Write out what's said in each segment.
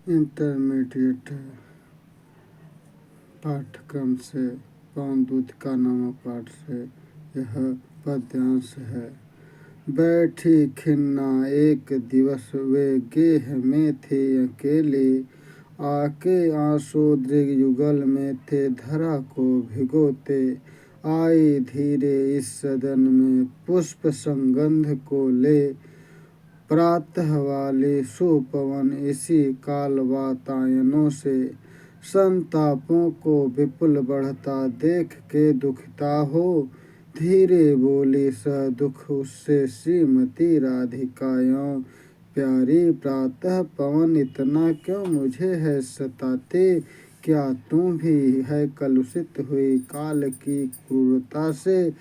Intermediate पाठ्यक्रम से पवन दूतिका नामक पाठ से यह पद्यांश है। बैठी खिन्ना एक दिवस वे गेह में थे अकेले, आके आंसू दृग युगल में थे धरा को भिगोते। आई धीरे इस सदन में पुष्प संगंध को ले, प्रातः वाले सुपवन इसी काल वातायनों से। संतापों को विपुल बढ़ता देख के दुखिता हो, धीरे बोली स दुख उससे श्रीमती राधिकायों। प्यारी प्रातः पवन इतना क्यों मुझे है सताते, क्या तू भी है कलुषित हुई काल की क्रूरता से।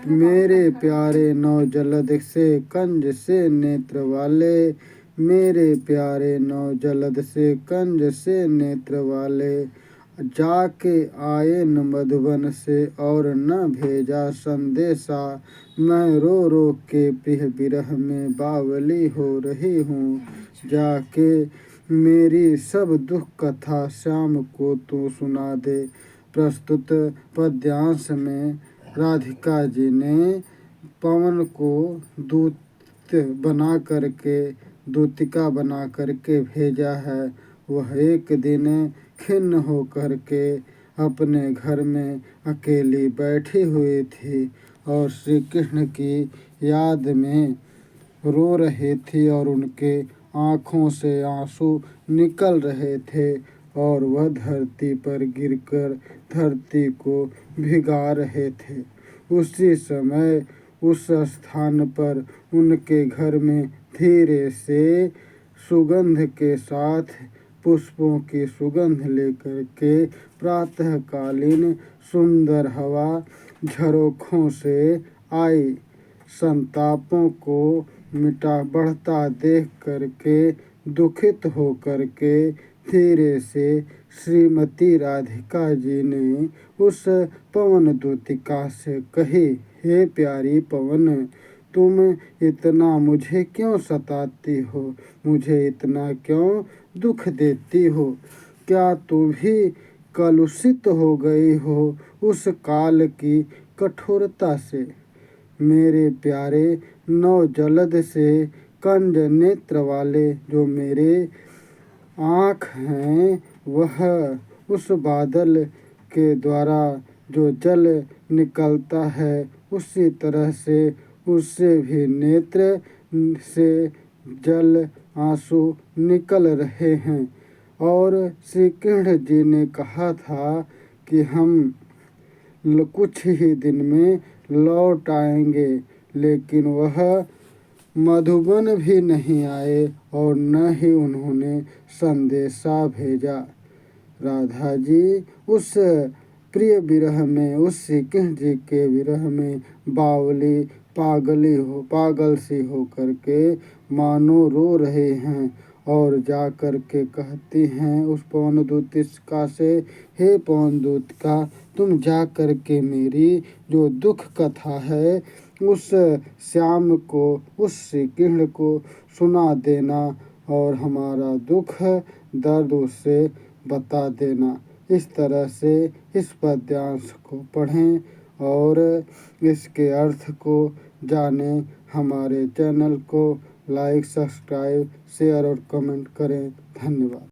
मेरे प्यारे नौ जलद से कंज से नेत्र वाले, मेरे प्यारे नौ जलद से कंज से नेत्र वाले। जाके आए न मधुबन से और न भेजा संदेशा, मैं रो रो के प्रिय विरह में बावली हो रही हूँ। जाके मेरी सब दुख कथा श्याम को तू सुना दे। प्रस्तुत पद्यांश में राधिका जी ने पवन को दूत बना करके दूतिका बना करके भेजा है। वह एक दिन खिन्न हो करके अपने घर में अकेली बैठी हुई थी और श्री कृष्ण की याद में रो रही थी और उनके आँखों से आंसू निकल रहे थे और वह धरती पर गिरकर धरती को भिगा रहे थे। उसी समय उस स्थान पर उनके घर में धीरे से सुगंध के साथ पुष्पों की सुगंध लेकर के प्रातःकालीन सुंदर हवा झरोखों से आई। संतापों को मिटा बढ़ता देख करके दुखित हो करके धीरे से श्रीमती राधिका जी ने उस पवन दूतिका से कही, हे प्यारी पवन, तुम इतना मुझे क्यों सताती हो, मुझे इतना क्यों दुख देती हो। क्या तू भी कलुषित हो गई हो उस काल की कठोरता से। मेरे प्यारे नौ जलद से कंज नेत्र वाले जो मेरे आँख हैं, वह उस बादल के द्वारा जो जल निकलता है उसी तरह से उससे भी नेत्र से जल आंसू निकल रहे हैं। और श्री कृष्ण जी ने कहा था कि हम कुछ ही दिन में लौट आएंगे, लेकिन वह मधुबन भी नहीं आए और न ही उन्होंने संदेशा भेजा। राधा जी उस प्रिय विरह में, उस श्री कृष्ण जी के विरह में बावली पागल सी हो करके मानो रो रहे हैं और जा कर के कहती हैं उस पवन दूतिका से, हे पवन दूतिका, तुम जा कर के मेरी जो दुख कथा है उस श्याम को, उस श्री कृष्ण को सुना देना और हमारा दुख दर्द उससे बता देना। इस तरह से इस पद्यांश को पढ़ें और इसके अर्थ को जानें। हमारे चैनल को लाइक, सब्सक्राइब, शेयर और कमेंट करें। धन्यवाद।